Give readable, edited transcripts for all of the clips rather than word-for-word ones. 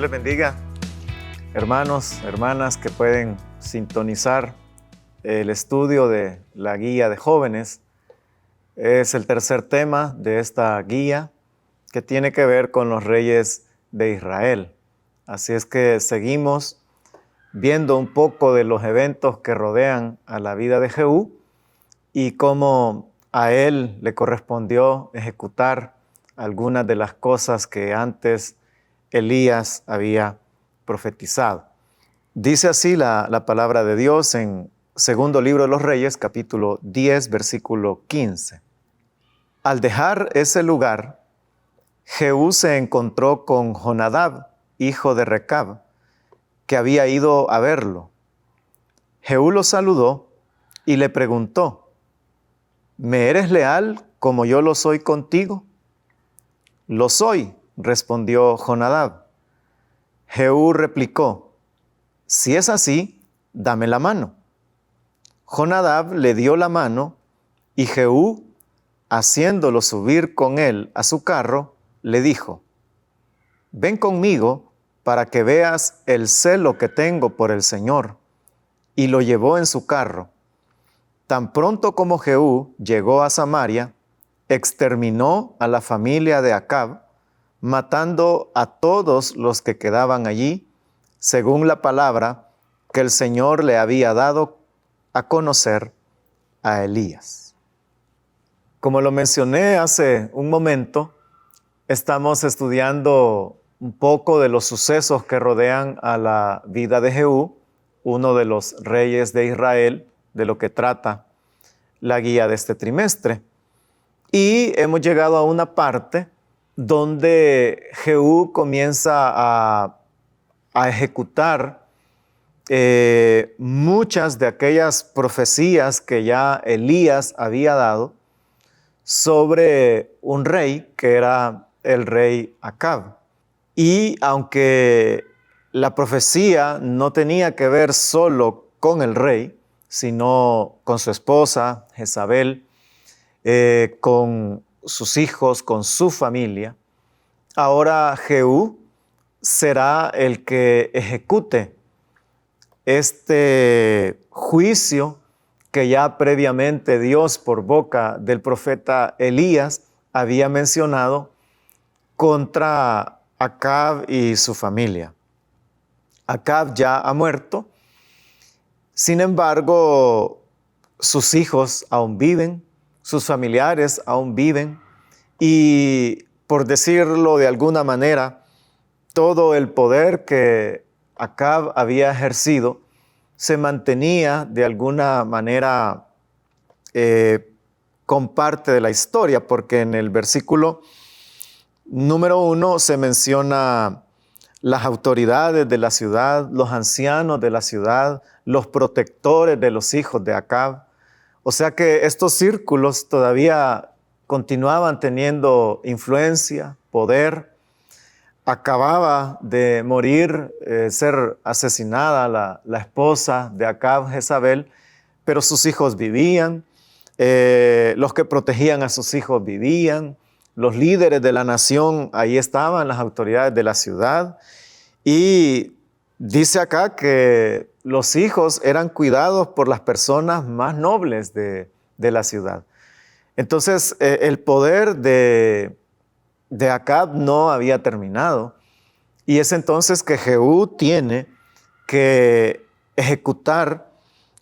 les bendiga, hermanos, hermanas que pueden sintonizar el estudio de la guía de jóvenes. Es el tercer tema de esta guía que tiene que ver con los reyes de Israel. Así es que seguimos viendo un poco de los eventos que rodean a la vida de Jehú y cómo a él le correspondió ejecutar algunas de las cosas que antes Elías había profetizado. Dice así la palabra de Dios en segundo libro de los Reyes, capítulo 10, versículo 15. Al dejar ese lugar, Jehú se encontró con Jonadab, hijo de Recab, que había ido a verlo. Jehú lo saludó y le preguntó: ¿me eres leal como yo lo soy contigo? Lo soy, respondió Jonadab. Jehú replicó: si es así, dame la mano. Jonadab le dio la mano y Jehú, haciéndolo subir con él a su carro, le dijo: ven conmigo para que veas el celo que tengo por el Señor. Y lo llevó en su carro. Tan pronto como Jehú llegó a Samaria, exterminó a la familia de Acab, matando a todos los que quedaban allí, según la palabra que el Señor le había dado a conocer a Elías. Como lo mencioné hace un momento, estamos estudiando un poco de los sucesos que rodean a la vida de Jehú, uno de los reyes de Israel, de lo que trata la guía de este trimestre. Y hemos llegado a una parte donde Jehú comienza a ejecutar muchas de aquellas profecías que ya Elías había dado sobre un rey que era el rey Acab. Y aunque la profecía no tenía que ver solo con el rey, sino con su esposa, Jezabel, con sus hijos, con su familia, ahora Jehú será el que ejecute este juicio que ya previamente Dios, por boca del profeta Elías, había mencionado contra Acab y su familia. Acab ya ha muerto, sin embargo, sus hijos aún viven, sus familiares aún viven, y por decirlo de alguna manera, todo el poder que Acab había ejercido se mantenía de alguna manera con parte de la historia, porque en el versículo número 1 se menciona las autoridades de la ciudad, los ancianos de la ciudad, los protectores de los hijos de Acab. O sea que estos círculos todavía continuaban teniendo influencia, poder. Acababa de morir, ser asesinada la esposa de Acab, Jezabel, pero sus hijos vivían, los que protegían a sus hijos vivían, los líderes de la nación, ahí estaban las autoridades de la ciudad. Y dice acá que los hijos eran cuidados por las personas más nobles de la ciudad. Entonces, el poder de Acab no había terminado. Y es entonces que Jehú tiene que ejecutar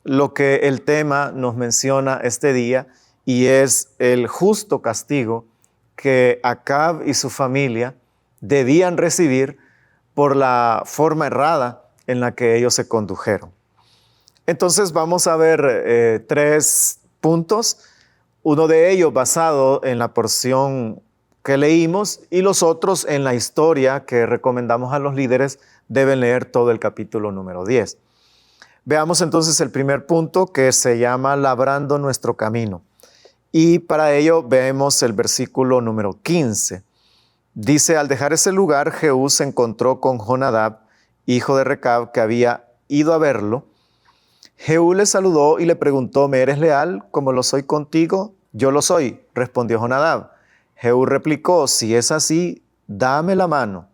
lo que el tema nos menciona este día, y es el justo castigo que Acab y su familia debían recibir por la forma errada en la que ellos se condujeron. Entonces vamos a ver 3 puntos, uno de ellos basado en la porción que leímos y los otros en la historia que recomendamos a los líderes. Deben leer todo el capítulo número 10. Veamos entonces el primer punto, que se llama Labrando nuestro camino. Y para ello vemos el versículo número 15. Dice: al dejar ese lugar, Jehú se encontró con Jonadab, hijo de Recab, que había ido a verlo. Jehú le saludó y le preguntó: ¿me eres leal como lo soy contigo? Yo lo soy, respondió Jonadab. Jehú replicó: si es así, dame la mano.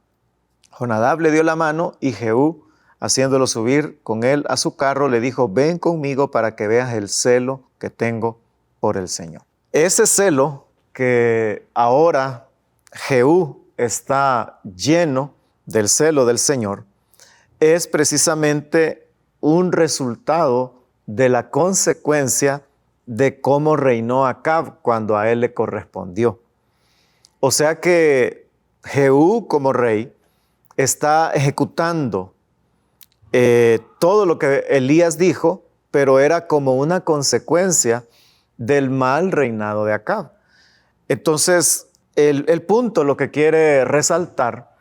Jonadab le dio la mano y Jehú, haciéndolo subir con él a su carro, le dijo, ven conmigo para que veas el celo que tengo por el Señor. Ese celo que ahora Jehú está lleno del celo del Señor es precisamente un resultado de la consecuencia de cómo reinó Acab cuando a él le correspondió. O sea que Jehú como rey está ejecutando todo lo que Elías dijo, pero era como una consecuencia del mal reinado de Acab. Entonces, el punto, lo que quiere resaltar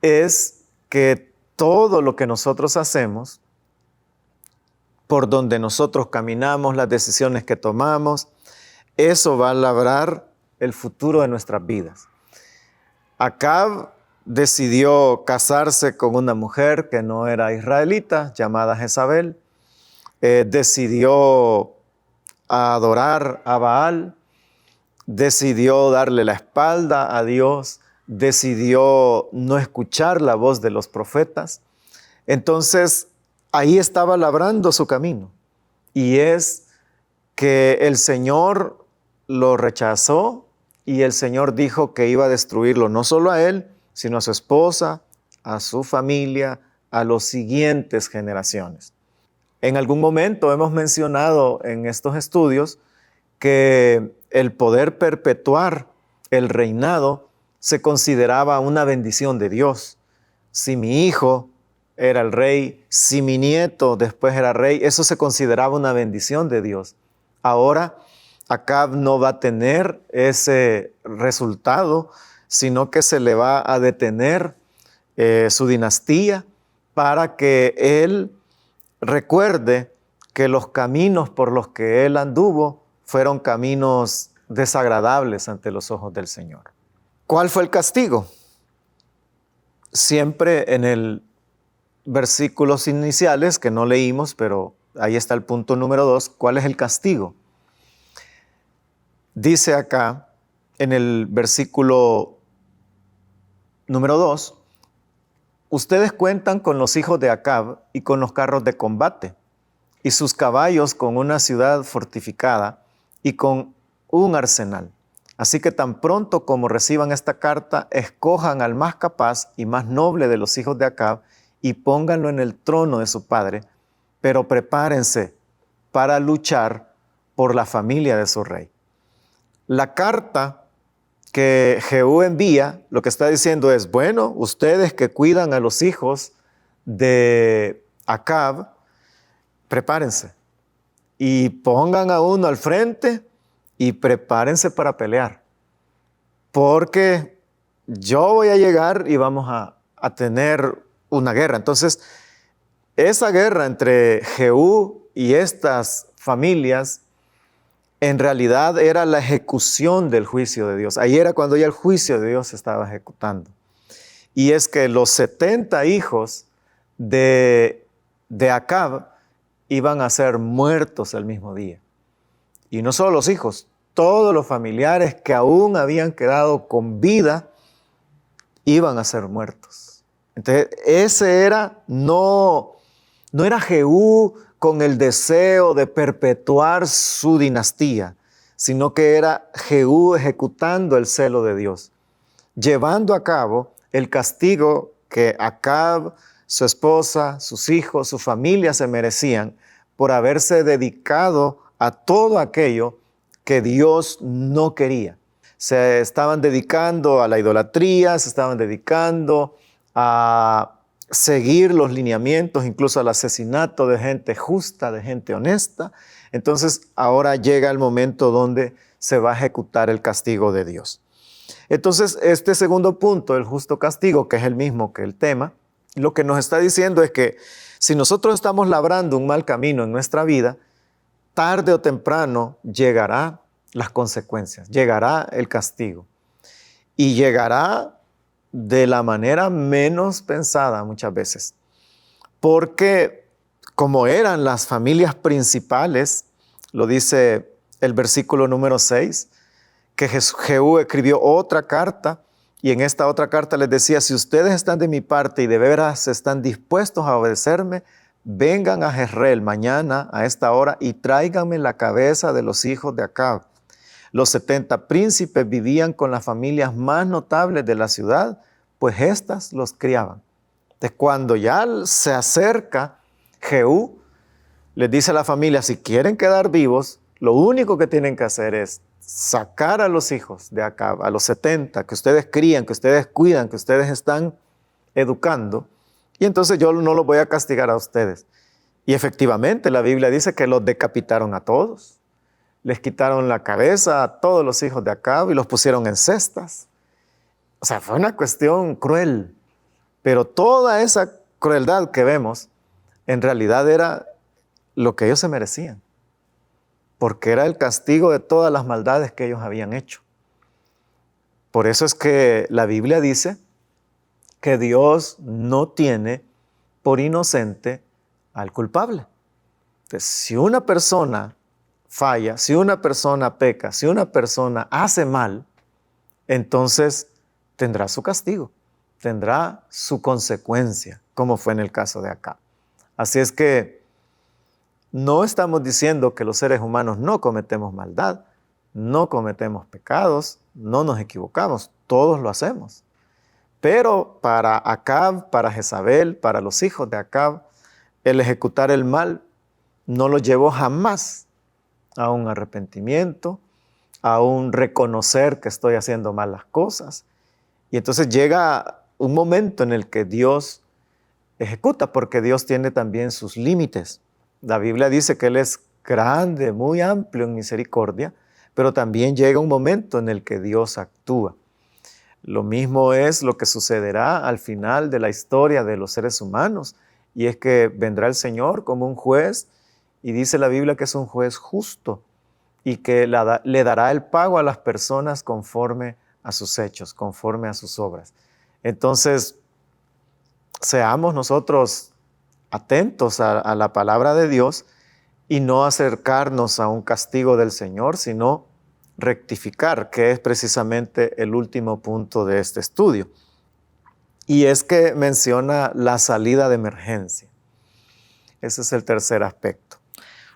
es que todo lo que nosotros hacemos, por donde nosotros caminamos, las decisiones que tomamos, eso va a labrar el futuro de nuestras vidas. Acab decidió casarse con una mujer que no era israelita, llamada Jezabel. Decidió adorar a Baal, decidió darle la espalda a Dios, decidió no escuchar la voz de los profetas. Entonces, ahí estaba labrando su camino. Y es que el Señor lo rechazó y el Señor dijo que iba a destruirlo, no solo a él, sino a su esposa, a su familia, a las siguientes generaciones. En algún momento hemos mencionado en estos estudios que el poder perpetuar el reinado se consideraba una bendición de Dios. Si mi hijo era el rey, si mi nieto después era rey, eso se consideraba una bendición de Dios. Ahora Acab no va a tener ese resultado, sino que se le va a detener su dinastía para que él recuerde que los caminos por los que él anduvo fueron caminos desagradables ante los ojos del Señor. ¿Cuál fue el castigo? Siempre en el versículos iniciales que no leímos, pero ahí está el punto número 2. ¿Cuál es el castigo? Dice acá en el versículo número 2, ustedes cuentan con los hijos de Acab y con los carros de combate y sus caballos con una ciudad fortificada y con un arsenal. Así que tan pronto como reciban esta carta, escojan al más capaz y más noble de los hijos de Acab y pónganlo en el trono de su padre, pero prepárense para luchar por la familia de su rey. La carta que Jehú envía, lo que está diciendo es, bueno, ustedes que cuidan a los hijos de Acab, prepárense y pongan a uno al frente y prepárense para pelear, porque yo voy a llegar y vamos a tener una guerra. Entonces, esa guerra entre Jehú y estas familias en realidad era la ejecución del juicio de Dios. Ahí era cuando ya el juicio de Dios se estaba ejecutando. Y es que los 70 hijos de Acab iban a ser muertos el mismo día. Y no solo los hijos, todos los familiares que aún habían quedado con vida iban a ser muertos. Entonces, ese era, no era Jehú con el deseo de perpetuar su dinastía, sino que era Jehú ejecutando el celo de Dios, llevando a cabo el castigo que Acab, su esposa, sus hijos, su familia se merecían por haberse dedicado a todo aquello que Dios no quería. Se estaban dedicando a la idolatría, se estaban dedicando a seguir los lineamientos, incluso al asesinato de gente justa, de gente honesta. Entonces ahora llega el momento donde se va a ejecutar el castigo de Dios. Entonces este segundo punto, el justo castigo, que es el mismo que el tema, lo que nos está diciendo es que si nosotros estamos labrando un mal camino en nuestra vida, tarde o temprano llegará las consecuencias, llegará el castigo y llegará de la manera menos pensada muchas veces, porque como eran las familias principales, lo dice el versículo número 6, que Jehú escribió otra carta Y en esta otra carta les decía, si ustedes están de mi parte y de veras están dispuestos a obedecerme, vengan a Jezreel mañana a esta hora y tráiganme la cabeza de los hijos de Acab. Los 70 príncipes vivían con las familias más notables de la ciudad, pues éstas los criaban. Entonces, cuando ya se acerca Jehú, les dice a la familia, si quieren quedar vivos, lo único que tienen que hacer es sacar a los hijos de Acab, a los 70, que ustedes crían, que ustedes cuidan, que ustedes están educando, y entonces yo no los voy a castigar a ustedes. Y efectivamente la Biblia dice que los decapitaron a todos. Les quitaron la cabeza a todos los hijos de Acab y los pusieron en cestas. O sea, fue una cuestión cruel. Pero toda esa crueldad que vemos, en realidad era lo que ellos se merecían. Porque era el castigo de todas las maldades que ellos habían hecho. Por eso es que la Biblia dice que Dios no tiene por inocente al culpable. Entonces, si una persona falla, si una persona peca, si una persona hace mal, entonces tendrá su castigo, tendrá su consecuencia, como fue en el caso de Acab. Así es que no estamos diciendo que los seres humanos no cometemos maldad, no cometemos pecados, no nos equivocamos, todos lo hacemos. Pero para Acab, para Jezabel, para los hijos de Acab, el ejecutar el mal no lo llevó jamás a un arrepentimiento, a un reconocer que estoy haciendo mal las cosas. Y entonces llega un momento en el que Dios ejecuta, porque Dios tiene también sus límites. La Biblia dice que Él es grande, muy amplio en misericordia, pero también llega un momento en el que Dios actúa. Lo mismo es lo que sucederá al final de la historia de los seres humanos, y es que vendrá el Señor como un juez, y dice la Biblia que es un juez justo, y que le dará el pago a las personas conforme a sus hechos, conforme a sus obras. Entonces, seamos nosotros atentos a la palabra de Dios y no acercarnos a un castigo del Señor, sino rectificar, que es precisamente el último punto de este estudio. Y es que menciona la salida de emergencia. Ese es el tercer aspecto.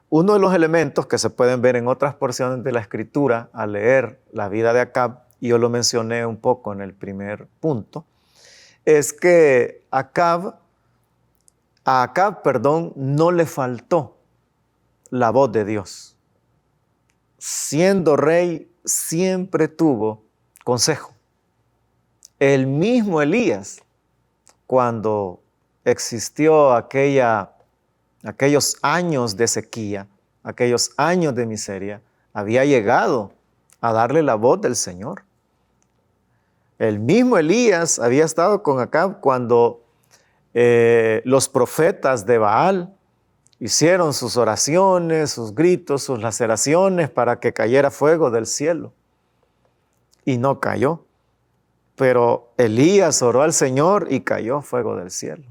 Uno de los elementos que se pueden ver en otras porciones de la Escritura al leer la vida de Acab, y yo lo mencioné un poco en el primer punto, es que a Acab, no le faltó la voz de Dios. Siendo rey, siempre tuvo consejo. El mismo Elías, cuando existió aquellos años de sequía, aquellos años de miseria, había llegado a darle la voz del Señor. El mismo Elías había estado con Acab cuando los profetas de Baal hicieron sus oraciones, sus gritos, sus laceraciones para que cayera fuego del cielo. Y no cayó. Pero Elías oró al Señor y cayó fuego del cielo.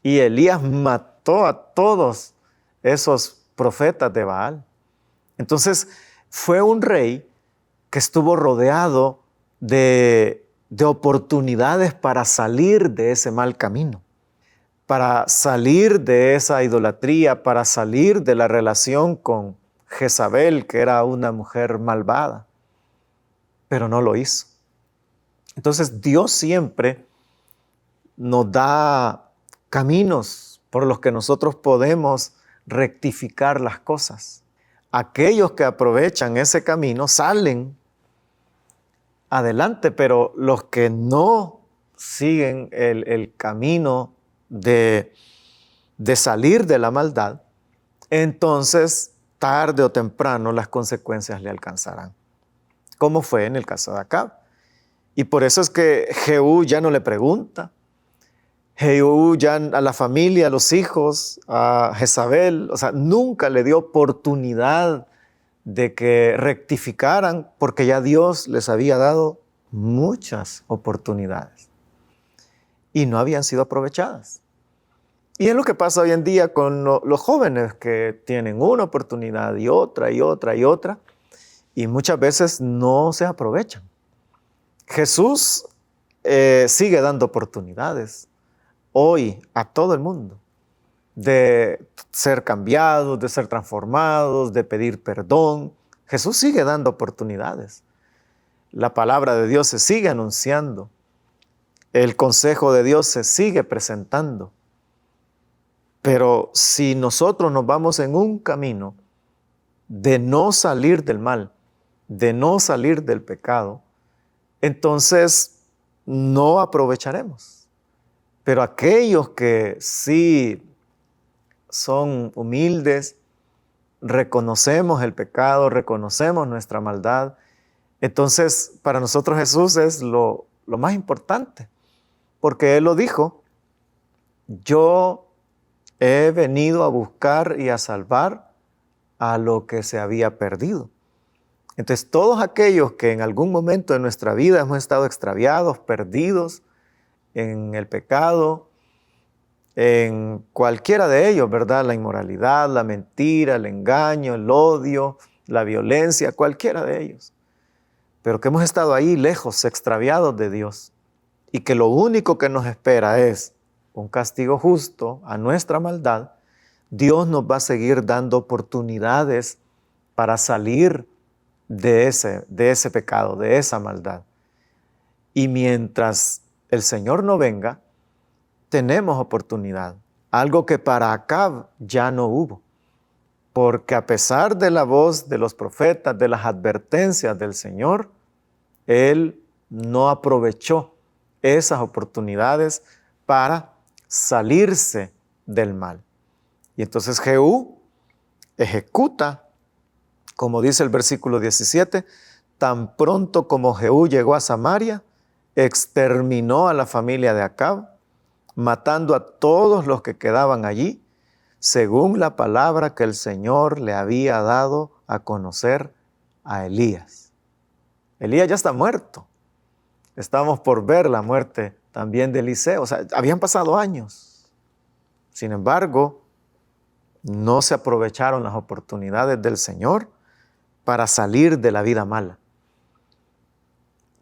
Y Elías mató a todos esos profetas de Baal. Entonces fue un rey que estuvo rodeado de oportunidades para salir de ese mal camino, para salir de esa idolatría, para salir de la relación con Jezabel, que era una mujer malvada, pero no lo hizo. Entonces Dios siempre nos da caminos por los que nosotros podemos rectificar las cosas. Aquellos que aprovechan ese camino salen adelante, pero los que no siguen el camino de salir de la maldad, entonces tarde o temprano las consecuencias le alcanzarán, como fue en el caso de Acab. Y por eso es que Jehú ya no le pregunta. Jehú ya a la familia, a los hijos, a Jezabel, o sea, nunca le dio oportunidad de que rectificaran, porque ya Dios les había dado muchas oportunidades y no habían sido aprovechadas. Y es lo que pasa hoy en día con los jóvenes, que tienen una oportunidad y otra y otra y otra, y muchas veces no se aprovechan. Jesús sigue dando oportunidades hoy a todo el mundo de ser cambiados, de ser transformados, de pedir perdón. Jesús sigue dando oportunidades. La palabra de Dios se sigue anunciando. El consejo de Dios se sigue presentando. Pero si nosotros nos vamos en un camino de no salir del mal, de no salir del pecado, entonces no aprovecharemos. Pero aquellos que sí son humildes, reconocemos el pecado, reconocemos nuestra maldad, entonces para nosotros Jesús es lo más importante, porque Él lo dijo: yo he venido a buscar y a salvar a lo que se había perdido. Entonces todos aquellos que en algún momento de nuestra vida hemos estado extraviados, perdidos en el pecado, en cualquiera de ellos, ¿verdad? La inmoralidad, la mentira, el engaño, el odio, la violencia, cualquiera de ellos. Pero que hemos estado ahí lejos, extraviados de Dios, y que lo único que nos espera es un castigo justo a nuestra maldad. Dios nos va a seguir dando oportunidades para salir de ese pecado, de esa maldad. Y mientras el Señor no venga, tenemos oportunidad, algo que para Acab ya no hubo, porque a pesar de la voz de los profetas, de las advertencias del Señor, él no aprovechó esas oportunidades para salirse del mal. Y entonces Jehú ejecuta, como dice el versículo 17, tan pronto como Jehú llegó a Samaria, exterminó a la familia de Acab, matando a todos los que quedaban allí, según la palabra que el Señor le había dado a conocer a Elías. Elías ya está muerto. Estamos por ver la muerte también de Eliseo. O sea, habían pasado años. Sin embargo, no se aprovecharon las oportunidades del Señor para salir de la vida mala.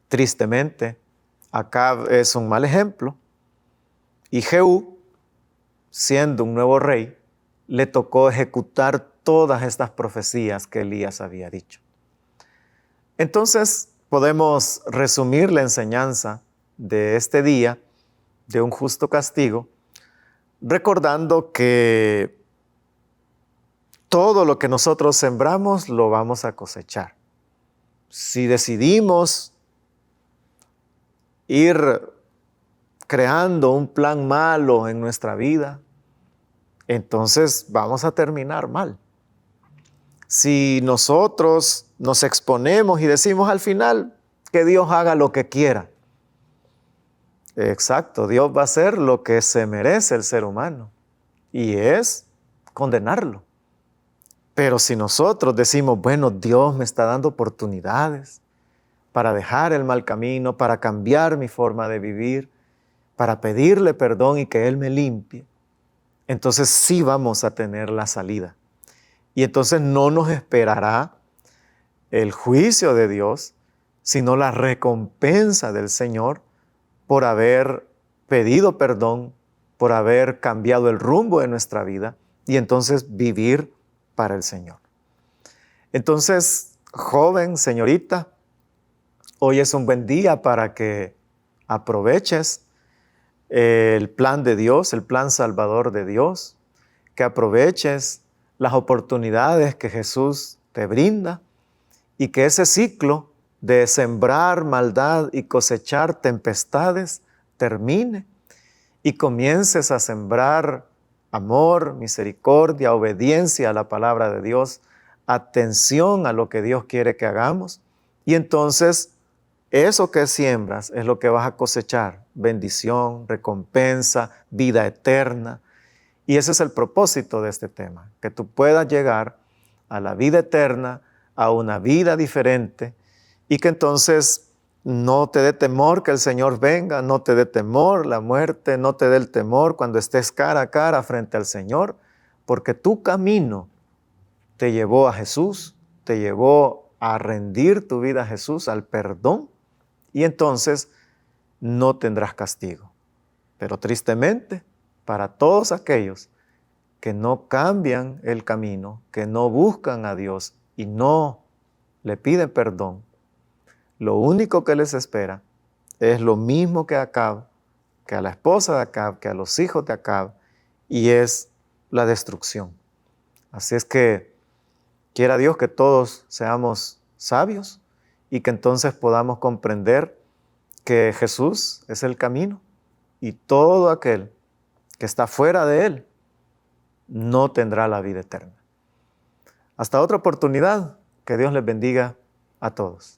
Tristemente, Acab es un mal ejemplo. Y Jehú, siendo un nuevo rey, le tocó ejecutar todas estas profecías que Elías había dicho. Entonces, podemos resumir la enseñanza de este día, de un justo castigo, recordando que todo lo que nosotros sembramos lo vamos a cosechar. Si decidimos ir creando un plan malo en nuestra vida, entonces vamos a terminar mal. Si nosotros nos exponemos y decimos al final que Dios haga lo que quiera, exacto, Dios va a hacer lo que se merece el ser humano, y es condenarlo. Pero si nosotros decimos, bueno, Dios me está dando oportunidades para dejar el mal camino, para cambiar mi forma de vivir, para pedirle perdón y que Él me limpie, entonces sí vamos a tener la salida. Y entonces no nos esperará el juicio de Dios, sino la recompensa del Señor por haber pedido perdón, por haber cambiado el rumbo de nuestra vida y entonces vivir para el Señor. Entonces, joven, señorita, hoy es un buen día para que aproveches el plan de Dios, el plan salvador de Dios, que aproveches las oportunidades que Jesús te brinda y que ese ciclo de sembrar maldad y cosechar tempestades termine y comiences a sembrar amor, misericordia, obediencia a la palabra de Dios, atención a lo que Dios quiere que hagamos, y entonces eso que siembras es lo que vas a cosechar: bendición, recompensa, vida eterna. Y ese es el propósito de este tema, que tú puedas llegar a la vida eterna, a una vida diferente, y que entonces no te dé temor que el Señor venga, no te dé temor la muerte, no te dé el temor cuando estés cara a cara frente al Señor, porque tu camino te llevó a Jesús, te llevó a rendir tu vida a Jesús, al perdón, y entonces no tendrás castigo. Pero tristemente, para todos aquellos que no cambian el camino, que no buscan a Dios y no le piden perdón, lo único que les espera es lo mismo que a Acab, que a la esposa de Acab, que a los hijos de Acab, y es la destrucción. Así es que quiera Dios que todos seamos sabios y que entonces podamos comprender que Jesús es el camino y todo aquel que está fuera de Él no tendrá la vida eterna. Hasta otra oportunidad, que Dios les bendiga a todos.